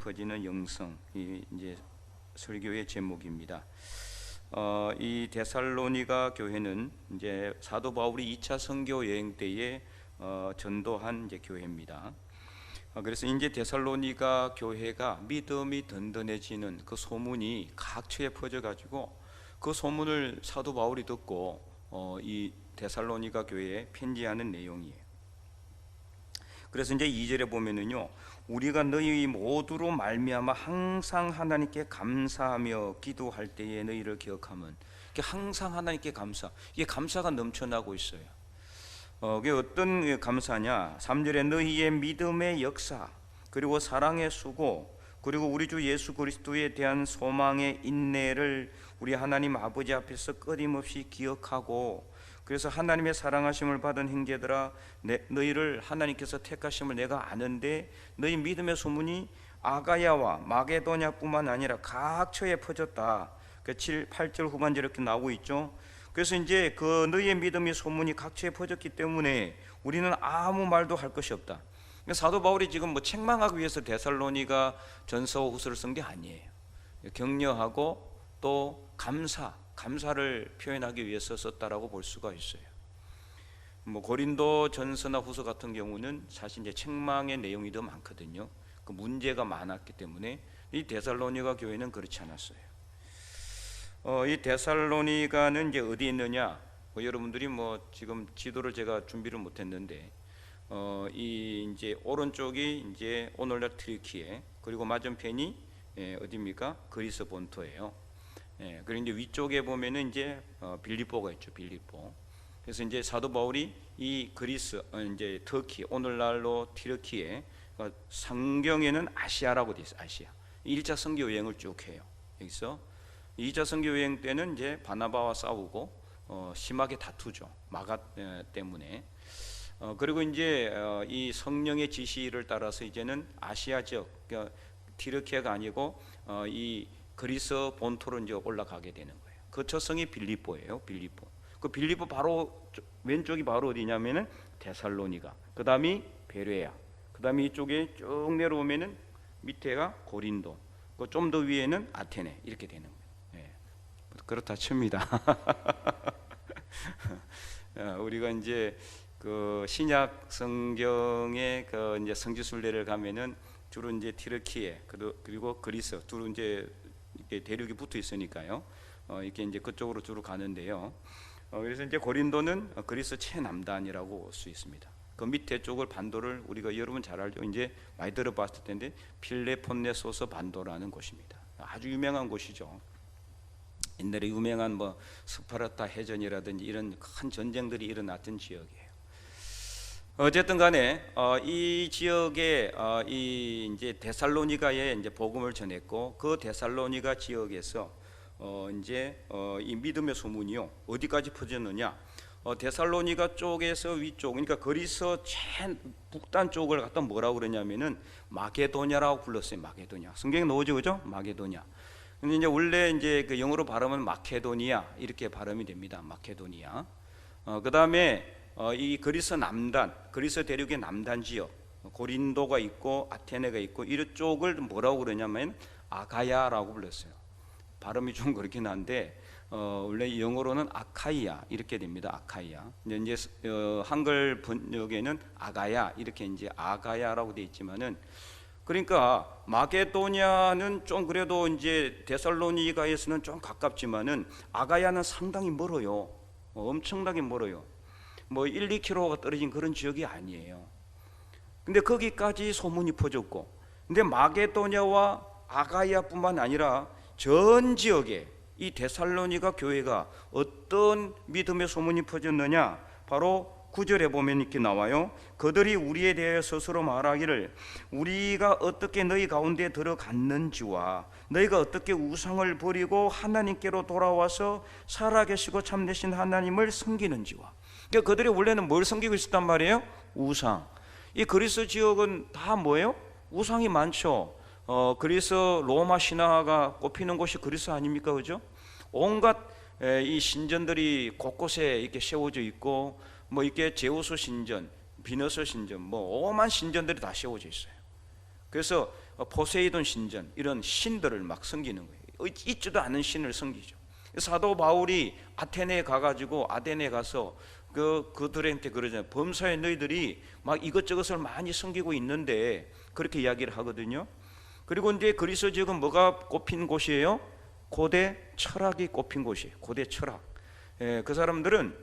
퍼지는 영성, 이 이제 설교의 제목입니다. 이 데살로니가 교회는 이제 사도 바울이 2차 선교 여행 때에 전도한 이제 교회입니다. 그래서 이제 데살로니가 교회가 믿음이 든든해지는 그 소문이 각처에 퍼져가지고 그 소문을 사도 바울이 듣고 이 데살로니가 교회에 편지하는 내용이에요. 그래서 이제 2절에 보면은요, 우리가 너희 모두로 말미암아 항상 하나님께 감사하며 기도할 때에 너희를 기억하면, 항상 하나님께 감사, 이게 감사가 넘쳐나고 있어요. 그게 어떤 감사냐? 3절에 너희의 믿음의 역사, 그리고 사랑의 수고, 그리고 우리 주 예수 그리스도에 대한 소망의 인내를 우리 하나님 아버지 앞에서 끊임없이 기억하고, 그래서 하나님의 사랑하심을 받은 형제들아, 너희를 하나님께서 택하심을 내가 아는데 너희 믿음의 소문이 아가야와 마게도냐뿐만 아니라 각처에 퍼졌다. 그 8절 후반절 이렇게 나오고 있죠. 그래서 이제 그 너희의 믿음의 소문이 각처에 퍼졌기 때문에 우리는 아무 말도 할 것이 없다. 사도 바울이 지금 뭐 책망하기 위해서 데살로니가 전서 후서를 쓴 게 아니에요. 격려하고 또 감사를 표현하기 위해서 썼다라고 볼 수가 있어요. 뭐 고린도 전서나 후서 같은 경우는 사실 이제 책망의 내용이 더 많거든요. 그 문제가 많았기 때문에 이 데살로니가 교회는 그렇지 않았어요. 이 데살로니가는 이제 어디 있느냐? 여러분들이 뭐 지금 지도를 제가 준비를 못했는데, 이 이제 오른쪽이 이제 오늘날 튀르키예, 그리고 맞은편이 어디입니까? 그리스 본토예요. 그리고 이제 위쪽에 보면은 이제 빌립보가 있죠, 빌립보. 그래서 이제 사도 바울이 이 그리스, 이제 터키, 오늘날로 튀르키예, 성경에는 아시아라고 돼 있어요. 아시아. 1차 선교 여행을 쭉 해요. 여기서 2차 선교 여행 때는 이제 바나바와 싸우고 심하게 다투죠, 마가 때문에. 그리고 이제 이 성령의 지시를 따라서 이제는 아시아 지역, 그러니까 튀르키예가 아니고 이 그리스 본토로 이제 올라가게 되는 거예요. 그 처성이 빌립보예요. 빌립보. 그 빌립보 바로 왼쪽이 바로 어디냐면은 데살로니가. 그다음이 베레아. 그다음에 이쪽에 쭉 내려오면은 밑에가 고린도. 그 좀 더 위에는 아테네 이렇게 되는 거예요. 그렇다 칩니다. 우리가 이제 그 신약 성경의 그 이제 성지순례를 가면은 주로 이제 튀르키예 그리고 그리스 주로 이제 이렇게 대륙이 붙어 있으니까요. 이렇게 이제 그쪽으로 주로 가는데요. 그래서 이제 고린도는 그리스 최남단이라고 볼 수 있습니다. 그 밑에 쪽을 반도를 우리가 여러분 잘 알죠. 이제 많이 들어봤을 텐데 필레폰네소스 반도라는 곳입니다. 아주 유명한 곳이죠. 옛날에 유명한 뭐 스파르타 해전이라든지 이런 큰 전쟁들이 일어났던 지역이에요. 어쨌든 간에 이 지역에 이 이제 데살로니가에 이제 복음을 전했고, 그 데살로니가 지역에서 이제 이 믿음의 소문이요 어디까지 퍼졌느냐? 데살로니가 쪽에서 위쪽, 그러니까 그리스 북단 쪽을 갖다 뭐라고 그러냐면은 마게도냐라고 불렀어요. 마게도냐. 성경에 나오죠, 그죠? 마게도냐. 근데 이제 원래 이제 그 영어로 발음은 마케도니아 이렇게 발음이 됩니다. 마케도니아. 그 다음에 이 그리스 남단, 그리스 대륙의 남단 지역, 고린도가 있고 아테네가 있고 이쪽을 뭐라고 그러냐면 아가야라고 불렀어요. 발음이 좀 그렇긴 한데 원래 영어로는 아카이아 이렇게 됩니다. 아카이아. 이제 한글 번역에는 아가야 이렇게 이제 아가야라고 돼 있지만은, 그러니까 마게도냐는 좀 그래도 이제 데살로니가에서는 좀 가깝지만은 아가야는 상당히 멀어요. 엄청나게 멀어요. 뭐 1, 2km가 떨어진 그런 지역이 아니에요. 근데 거기까지 소문이 퍼졌고, 근데 마게도냐와 아가야뿐만 아니라 전 지역에 이 데살로니가 교회가 어떤 믿음의 소문이 퍼졌느냐? 바로 9절에 보면 이렇게 나와요. 그들이 우리에 대해 스스로 말하기를 우리가 어떻게 너희 가운데 들어갔는지와 너희가 어떻게 우상을 버리고 하나님께로 돌아와서 살아계시고 참되신 하나님을 섬기는지와. 그러니까 그들이 원래는 뭘 섬기고 있었단 말이에요? 우상. 이 그리스 지역은 다 뭐예요? 우상이 많죠. 그리스 로마 신화가 꼽히는 곳이 그리스 아닙니까, 그죠? 온갖 이 신전들이 곳곳에 이렇게 세워져 있고, 뭐 이렇게 제우스 신전, 비너스 신전, 뭐 오만 신전들이 다 세워져 있어요. 그래서 포세이돈 신전 이런 신들을 막 섬기는 거예요. 있지도 않은 신을 섬기죠. 사도 바울이 아테네에 가가지고 아덴에 가서 그들한테 그러잖아요. 범사에 너희들이 막 이것저것을 많이 섬기고 있는데 그렇게 이야기를 하거든요. 그리고 이제 그리스 지역은 뭐가 꼽힌 곳이에요? 고대 철학이 꼽힌 곳이에요. 고대 철학. 그 사람들은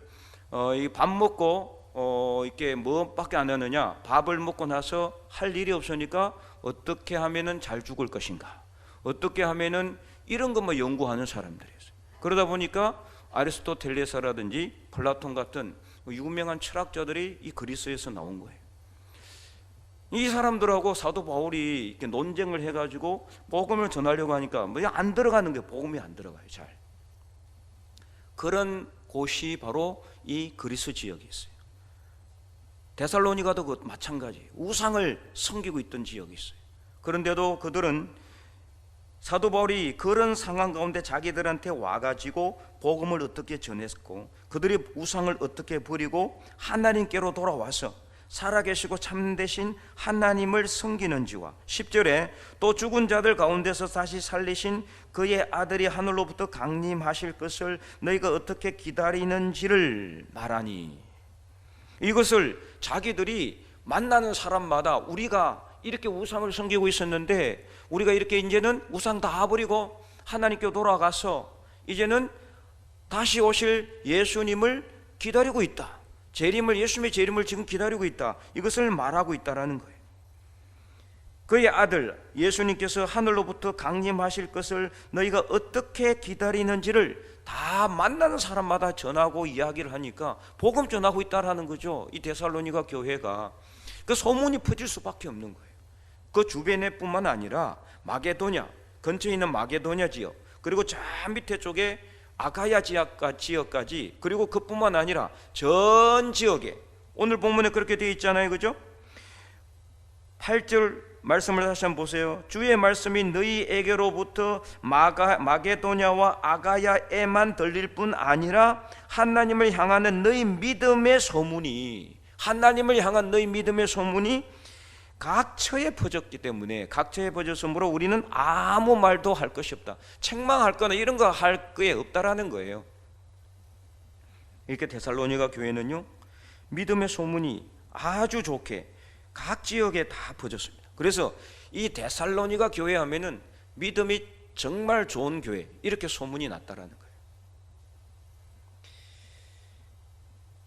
밥 먹고 이렇게 뭐밖에 안 하느냐? 밥을 먹고 나서 할 일이 없으니까 어떻게 하면은 잘 죽을 것인가? 어떻게 하면은 이런 것만 연구하는 사람들이었어요. 그러다 보니까 아리스토텔레스라든지 플라톤 같은 유명한 철학자들이 이 그리스에서 나온 거예요. 이 사람들하고 사도 바울이 이렇게 논쟁을 해가지고 복음을 전하려고 하니까 뭐 안 들어가는 거예요. 복음이 안 들어가요. 잘. 그런 곳이 바로 이 그리스 지역이 있어요. 데살로니가도 마찬가지예요. 우상을 섬기고 있던 지역이 있어요. 그런데도 그들은 사도 바울이 그런 상황 가운데 자기들한테 와가지고 복음을 어떻게 전했고 그들이 우상을 어떻게 버리고 하나님께로 돌아와서 살아계시고 참되신 하나님을 섬기는지와 10절에 또 죽은 자들 가운데서 다시 살리신 그의 아들이 하늘로부터 강림하실 것을 너희가 어떻게 기다리는지를 말하니, 이것을 자기들이 만나는 사람마다 우리가 이렇게 우상을 섬기고 있었는데 우리가 이렇게 이제는 우상 다 버리고 하나님께 돌아가서 이제는 다시 오실 예수님을 기다리고 있다. 예수님의 재림을 지금 기다리고 있다. 이것을 말하고 있다라는 거예요. 그의 아들 예수님께서 하늘로부터 강림하실 것을 너희가 어떻게 기다리는지를 다 만나는 사람마다 전하고 이야기를 하니까 복음 전하고 있다라는 거죠. 이 데살로니가 교회가 그 소문이 퍼질 수밖에 없는 거예요. 그 주변에 뿐만 아니라 마게도냐, 근처에 있는 마게도냐 지역, 그리고 저 밑에 쪽에 아가야 지역까지, 그리고 그뿐만 아니라 전 지역에, 오늘 본문에 그렇게 되어 있잖아요. 그죠? 8절 말씀을 다시 한번 보세요. 주의 말씀이 너희에게로부터 마게도냐와 아가야에만 들릴 뿐 아니라 하나님을 향하는 너희 믿음의 소문이, 하나님을 향한 너희 믿음의 소문이 각처에 퍼졌기 때문에, 각처에 퍼졌으므로 우리는 아무 말도 할 것이 없다. 책망할 거나 이런 거 할 게 없다라는 거예요. 이렇게 데살로니가 교회는요, 믿음의 소문이 아주 좋게 각 지역에 다 퍼졌습니다. 그래서 이 데살로니가 교회 하면은 믿음이 정말 좋은 교회, 이렇게 소문이 났다라는 거예요.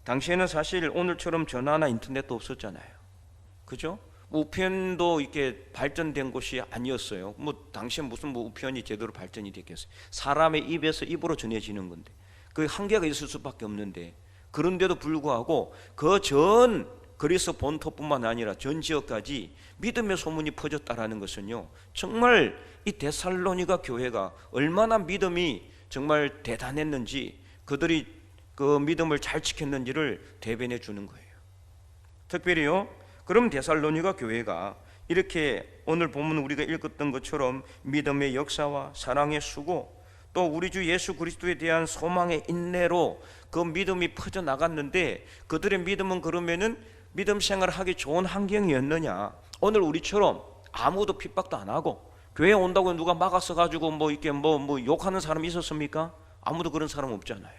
당시에는 사실 오늘처럼 전화나 인터넷도 없었잖아요. 그죠? 우편도 이렇게 발전된 곳이 아니었어요. 당시에 무슨 우편이 제대로 발전이 됐겠어요. 사람의 입에서 입으로 전해지는 건데 그 한계가 있을 수밖에 없는데, 그런데도 불구하고 그 전 그리스 본토뿐만 아니라 전 지역까지 믿음의 소문이 퍼졌다라는 것은요, 정말 이 데살로니가 교회가 얼마나 믿음이 정말 대단했는지, 그들이 그 믿음을 잘 지켰는지를 대변해 주는 거예요. 특별히요, 그럼 데살로니가 교회가 이렇게 오늘 본문 우리가 읽었던 것처럼 믿음의 역사와 사랑의 수고, 또 우리 주 예수 그리스도에 대한 소망의 인내로 그 믿음이 퍼져나갔는데, 그들의 믿음은 그러면은 믿음 생활을 하기 좋은 환경이었느냐? 오늘 우리처럼 아무도 핍박도 안 하고 교회 온다고 누가 막아서 가지고 이렇게 욕하는 사람이 있었습니까? 아무도 그런 사람 없잖아요.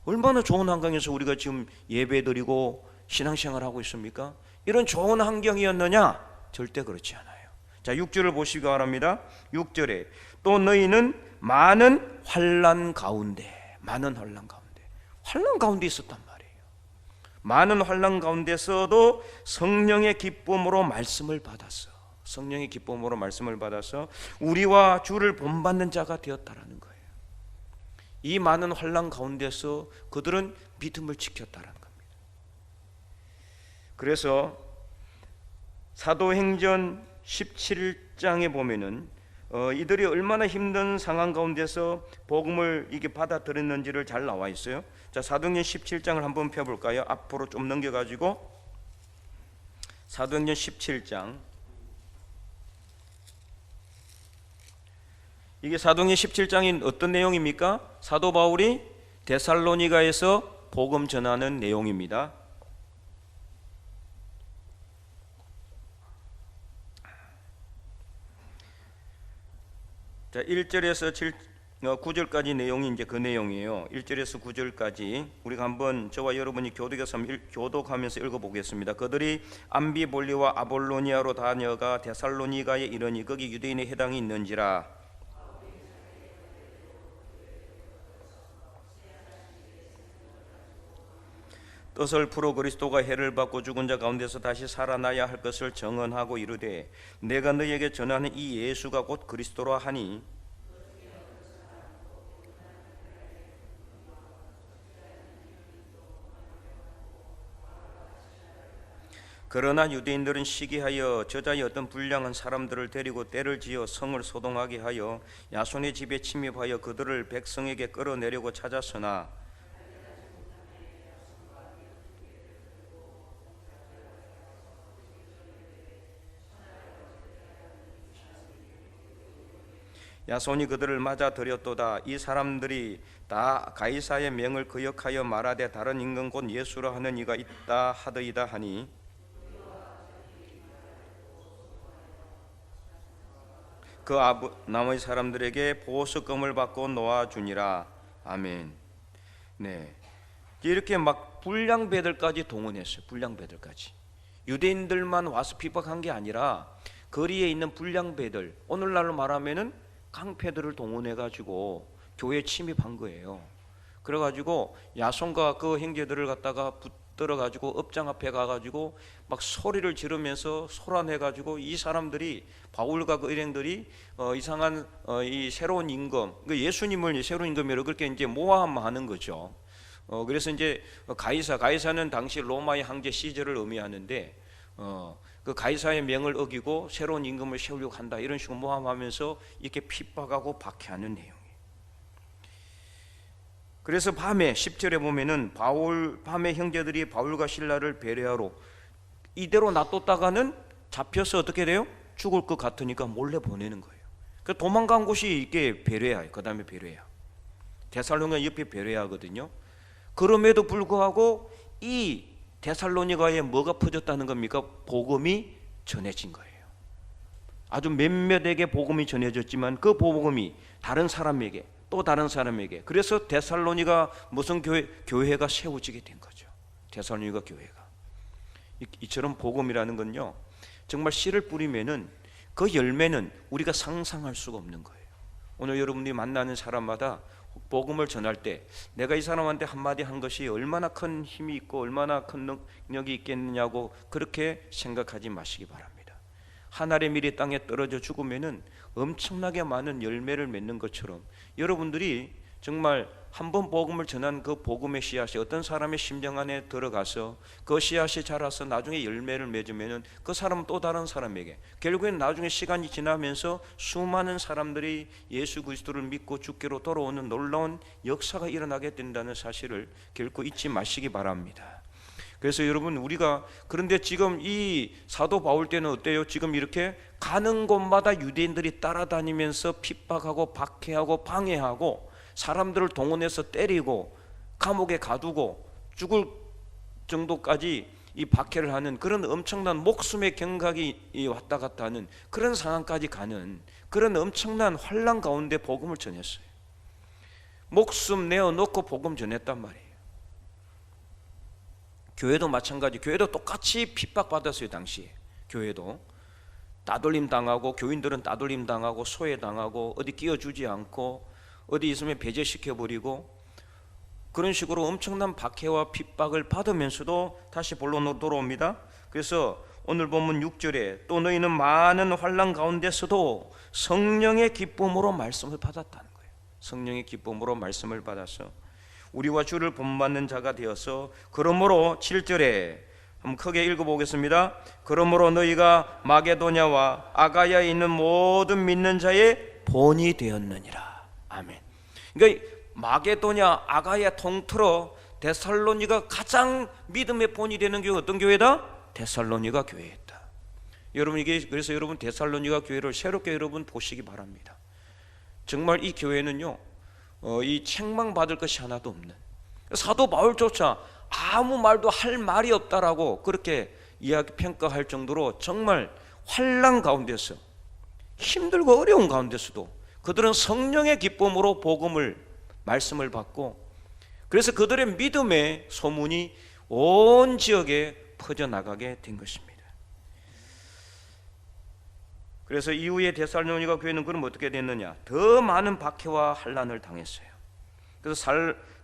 얼마나 좋은 환경에서 우리가 지금 예배드리고 신앙생활하고 있습니까? 이런 좋은 환경이었느냐? 절대 그렇지 않아요. 자, 6절을 보시기 바랍니다. 6절에 또 너희는 많은 환난 가운데 있었단 말이에요. 많은 환난 가운데서도 성령의 기쁨으로 말씀을 받았어. 성령의 기쁨으로 말씀을 받아서 우리와 주를 본받는 자가 되었다라는 거예요. 이 많은 환난 가운데서 그들은 믿음을 지켰다라는 겁니다. 그래서 사도행전 17장에 보면은 이들이 얼마나 힘든 상황 가운데서 복음을 이게 받아들였는지를 잘 나와 있어요. 자, 사도행전 17장을 한번 펴볼까요? 앞으로 좀 넘겨가지고 사도행전 17장, 이게 사도행전 17장인 어떤 내용입니까? 사도 바울이 데살로니가에서 복음 전하는 내용입니다. 자, 1절에서 9절까지 내용이 이제 그 내용이에요. 1절에서 9절까지 우리가 한번 저와 여러분이 교독하면서 읽어보겠습니다. 그들이 암비볼리와 아볼로니아로 다녀가 데살로니가에 이르니 거기 유대인의 해당이 있는지라. 뜻을 풀어 그리스도가 해를 받고 죽은 자 가운데서 다시 살아나야 할 것을 정언하고 이르되 내가 너희에게 전하는 이 예수가 곧 그리스도라 하니 그러나 유대인들은 시기하여 저자의 어떤 불량한 사람들을 데리고 때를 지어 성을 소동하게 하여 야손의 집에 침입하여 그들을 백성에게 끌어내려고 찾았으나 야손이 그들을 맞아들였도다. 이 사람들이 다 가이사의 명을 거역하여 말하되 다른 임금 곧 예수라 하는 이가 있다 하더이다 하니 그 나머지 사람들에게 보석금을 받고 놓아주니라. 아멘. 네, 이렇게 막 불량배들까지 동원했어요. 불량배들까지. 유대인들만 와서 핍박한 게 아니라 거리에 있는 불량배들, 오늘날로 말하면은 깡패들을 동원해가지고 교회에 침입한 거예요. 그래가지고 야손과 그 형제들을 갖다가 붙들어가지고 업장 앞에 가가지고 막 소리를 지르면서 소란해가지고 이 사람들이 바울과 그 일행들이 이상한 이 새로운 임금, 그 예수님을 새로운 임금이라고 그렇게 이제 모함하는 거죠. 그래서 이제 가이사는 당시 로마의 황제 시저를 의미하는데 그 가이사의 명을 어기고 새로운 임금을 세우려고 한다 이런 식으로 모함하면서 이렇게 핍박하고 박해하는 내용이에요. 그래서 밤에 10절에 보면은 밤에 형제들이 바울과 실라를 배려하러 이대로 놔뒀다가는 잡혀서 어떻게 돼요? 죽을 것 같으니까 몰래 보내는 거예요. 그 도망간 곳이 이게 베레아예요. 그 다음에 베레아, 데살로니가 옆에 베레아거든요. 그럼에도 불구하고 이 데살로니가에 뭐가 퍼졌다는 겁니까? 복음이 전해진 거예요. 아주 몇몇에게 복음이 전해졌지만 그 복음이 다른 사람에게 또 다른 사람에게, 그래서 데살로니가 무슨 교회가 세워지게 된 거죠. 데살로니가 교회가. 이처럼 복음이라는 건요, 정말 씨를 뿌리면은 그 열매는 우리가 상상할 수가 없는 거예요. 오늘 여러분들이 만나는 사람마다 복음을 전할 때 내가 이 사람한테 한마디 한 것이 얼마나 큰 힘이 있고 얼마나 큰 능력이 있겠느냐고 그렇게 생각하지 마시기 바랍니다. 한 알의 밀이 땅에 떨어져 죽으면은 엄청나게 많은 열매를 맺는 것처럼 여러분들이 정말 한번 복음을 전한 그 복음의 씨앗이 어떤 사람의 심령 안에 들어가서 그 씨앗이 자라서 나중에 열매를 맺으면은 그 사람은 또 다른 사람에게, 결국엔 나중에 시간이 지나면서 수많은 사람들이 예수 그리스도를 믿고 주께로 돌아오는 놀라운 역사가 일어나게 된다는 사실을 결코 잊지 마시기 바랍니다. 그래서 여러분, 우리가 그런데 지금 이 사도 바울 때는 어때요? 지금 이렇게 가는 곳마다 유대인들이 따라다니면서 핍박하고 박해하고 방해하고 사람들을 동원해서 때리고 감옥에 가두고 죽을 정도까지 이 박해를 하는 그런 엄청난 목숨의 경각이 왔다 갔다 하는 그런 상황까지 가는 그런 엄청난 환난 가운데 복음을 전했어요. 목숨 내어놓고 복음 전했단 말이에요. 교회도 마찬가지. 교회도 똑같이 핍박받았어요. 당시에 교회도 따돌림 당하고, 교인들은 따돌림 당하고 소외 당하고 어디 끼워주지 않고 어디 있으면 배제시켜버리고 그런 식으로 엄청난 박해와 핍박을 받으면서도 다시 본론으로 돌아옵니다. 그래서 오늘 본문 6절에 또 너희는 많은 환난 가운데서도 성령의 기쁨으로 말씀을 받았다는 거예요. 성령의 기쁨으로 말씀을 받아서 우리와 주를 본받는 자가 되어서, 그러므로 7절에 한번 크게 읽어보겠습니다. 그러므로 너희가 마게도냐와 아가야에 있는 모든 믿는 자의 본이 되었느니라. 아멘. 그러니까 마게도냐, 아가야 통틀어 데살로니가 가장 믿음의 본이 되는 교회가 어떤 교회다? 데살로니가 교회였다. 여러분, 이게 그래서 여러분 데살로니가 교회를 새롭게 여러분 보시기 바랍니다. 정말 이 교회는요, 이 책망받을 것이 하나도 없는, 사도 바울조차 아무 말도 할 말이 없다라고 그렇게 이야기 평가할 정도로 정말 환난 가운데서 힘들고 어려운 가운데서도 그들은 성령의 기쁨으로 복음을 말씀을 받고, 그래서 그들의 믿음의 소문이 온 지역에 퍼져나가게 된 것입니다. 그래서 이후에 데살로니가 교회는 그럼 어떻게 됐느냐? 더 많은 박해와 환난을 당했어요. 그래서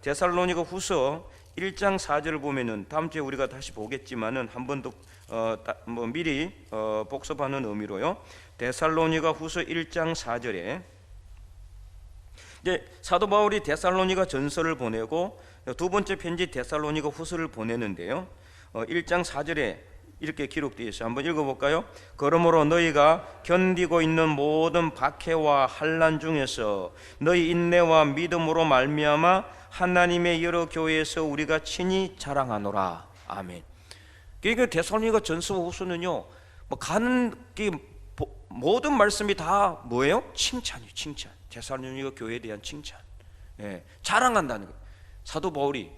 데살로니가 후서 1장 4절을 보면은 다음 주에 우리가 다시 보겠지만은 한 번 더 미리 복습하는 의미로요. 데살로니가 후서 1장 4절에 이제 사도 바울이 데살로니가 전서를 보내고 두 번째 편지 데살로니가 후서를 보내는데요. 1장 4절에 이렇게 기록되어 있어요. 한번 읽어볼까요? 그러므로 너희가 견디고 있는 모든 박해와 환난 중에서 너희 인내와 믿음으로 말미암아 하나님의 여러 교회에서 우리가 친히 자랑하노라. 아멘. 그러니까 데살로니가 전서 후서는요, 가는 모든 말씀이 다 뭐예요? 칭찬이에요. 칭찬. 데살로니가 교회에 대한 칭찬. 자랑한다는 거예요. 사도 바울이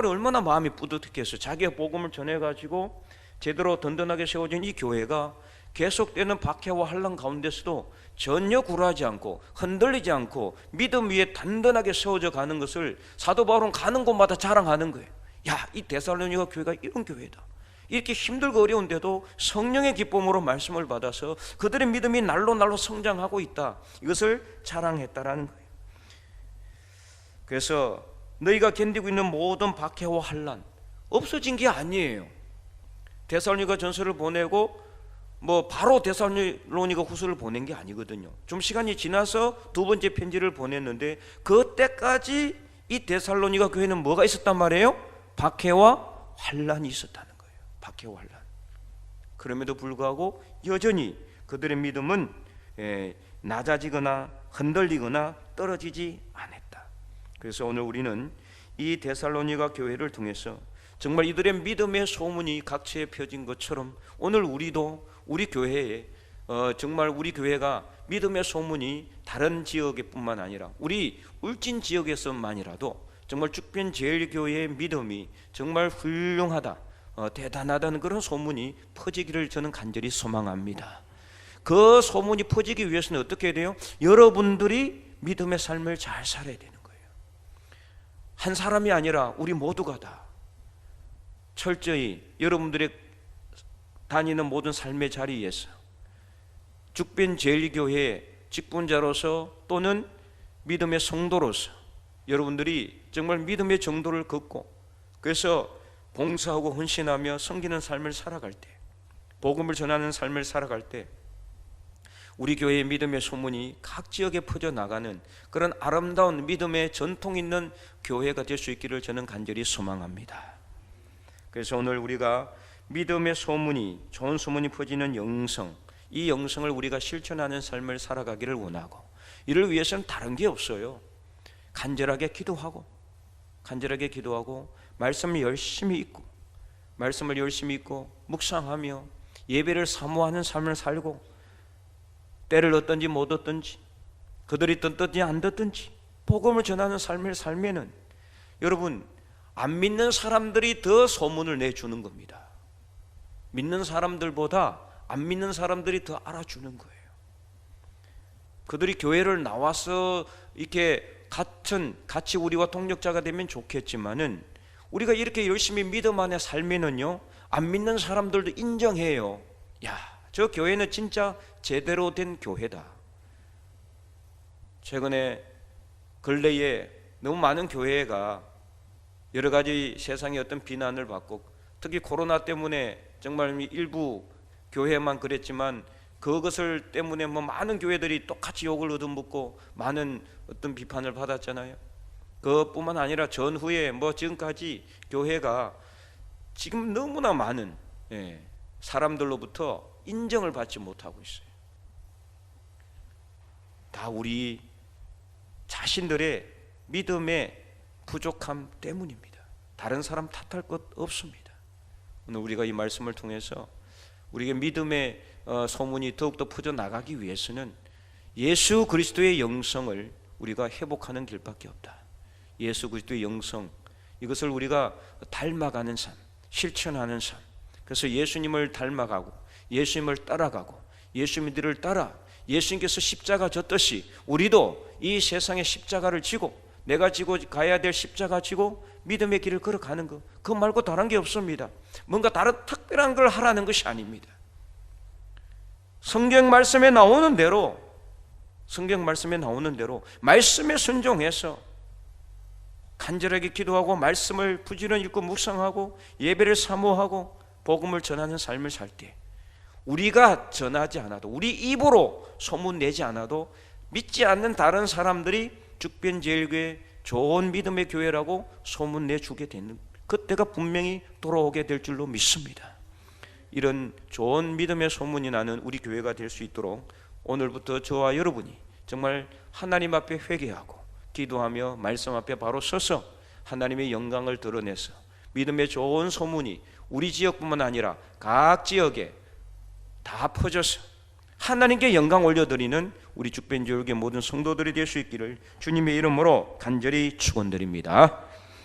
얼마나 마음이 뿌듯했겠어요. 자기의 복음을 전해가지고 제대로 든든하게 세워진 이 교회가 계속되는 박해와 환난 가운데서도 전혀 굴하지 않고 흔들리지 않고 믿음 위에 단단하게 세워져 가는 것을 사도 바울은 가는 곳마다 자랑하는 거예요. 야, 이 데살로니가 교회가 이런 교회다. 이렇게 힘들고 어려운데도 성령의 기쁨으로 말씀을 받아서 그들의 믿음이 날로 성장하고 있다. 이것을 자랑했다라는 거예요. 그래서 너희가 견디고 있는 모든 박해와 환난 없어진 게 아니에요. 데살로니가 전서를 보내고 바로 데살로니가 후서를 보낸 게 아니거든요. 좀 시간이 지나서 두 번째 편지를 보냈는데 그때까지 이 데살로니가 교회는 뭐가 있었단 말이에요? 박해와 환난이 있었다는 거예요. 박해와 환난. 그럼에도 불구하고 여전히 그들의 믿음은 낮아지거나 흔들리거나 떨어지지 않았다. 그래서 오늘 우리는 이 데살로니가 교회를 통해서 정말 이들의 믿음의 소문이 각처에 펴진 것처럼 오늘 우리도 우리 교회에 정말 우리 교회가 믿음의 소문이 다른 지역에 뿐만 아니라 우리 울진 지역에서만이라도 정말 죽변제일교회의 믿음이 정말 훌륭하다, 대단하다는 그런 소문이 퍼지기를 저는 간절히 소망합니다. 그 소문이 퍼지기 위해서는 어떻게 해야 돼요? 여러분들이 믿음의 삶을 잘 살아야 되는 거예요. 한 사람이 아니라 우리 모두가 다 철저히 여러분들의 다니는 모든 삶의 자리에서 죽변제일교회의 직분자로서 또는 믿음의 성도로서 여러분들이 정말 믿음의 정도를 걷고 그래서 봉사하고 헌신하며 섬기는 삶을 살아갈 때, 복음을 전하는 삶을 살아갈 때 우리 교회의 믿음의 소문이 각 지역에 퍼져나가는 그런 아름다운 믿음의 전통 있는 교회가 될 수 있기를 저는 간절히 소망합니다. 그래서 오늘 우리가 믿음의 소문이, 좋은 소문이 퍼지는 영성, 이 영성을 우리가 실천하는 삶을 살아가기를 원하고, 이를 위해서는 다른 게 없어요. 간절하게 기도하고 말씀을 열심히 읽고 묵상하며 예배를 사모하는 삶을 살고, 때를 얻든지 못 얻든지 그들이 듣든지 안 듣든지 복음을 전하는 삶을 살면은 여러분, 안 믿는 사람들이 더 소문을 내주는 겁니다. 믿는 사람들보다 안 믿는 사람들이 더 알아주는 거예요. 그들이 교회를 나와서 이렇게 같이 우리와 동력자가 되면 좋겠지만은 우리가 이렇게 열심히 믿음 안에 살면은요, 안 믿는 사람들도 인정해요. 야, 저 교회는 진짜 제대로 된 교회다. 최근에 근래에 너무 많은 교회가 여러 가지 세상의 어떤 비난을 받고, 특히 코로나 때문에 정말 일부 교회만 그랬지만 그것을 때문에 많은 교회들이 똑같이 욕을 얻어먹고 많은 어떤 비판을 받았잖아요. 그것뿐만 아니라 전후에 지금까지 교회가 지금 너무나 많은 사람들로부터 인정을 받지 못하고 있어요. 다 우리 자신들의 믿음의 부족함 때문입니다. 다른 사람 탓할 것 없습니다. 오늘 우리가 이 말씀을 통해서 우리의 믿음의 소문이 더욱더 퍼져나가기 위해서는 예수 그리스도의 영성을 우리가 회복하는 길밖에 없다. 예수 그리스도의 영성, 이것을 우리가 닮아가는 삶, 실천하는 삶. 그래서 예수님을 닮아가고 예수님을 따라가고 예수님들을 따라 예수님께서 십자가 졌듯이 우리도 이 세상의 십자가를 지고 내가 지고 가야 될 십자가 지고 믿음의 길을 걸어가는 것, 그거 말고 다른 게 없습니다. 뭔가 다른 특별한 걸 하라는 것이 아닙니다. 성경 말씀에 나오는 대로 말씀에 순종해서 간절하게 기도하고 말씀을 부지런히 읽고 묵상하고 예배를 사모하고 복음을 전하는 삶을 살 때 우리가 전하지 않아도, 우리 입으로 소문내지 않아도 믿지 않는 다른 사람들이 죽변제일교회 좋은 믿음의 교회라고 소문내주게 되는 그때가 분명히 돌아오게 될 줄로 믿습니다. 이런 좋은 믿음의 소문이 나는 우리 교회가 될 수 있도록 오늘부터 저와 여러분이 정말 하나님 앞에 회개하고 기도하며 말씀 앞에 바로 서서 하나님의 영광을 드러내서 믿음의 좋은 소문이 우리 지역뿐만 아니라 각 지역에 다 퍼져서 하나님께 영광 올려드리는 우리 죽변제일교회 모든 성도들이 될 수 있기를 주님의 이름으로 간절히 축원드립니다.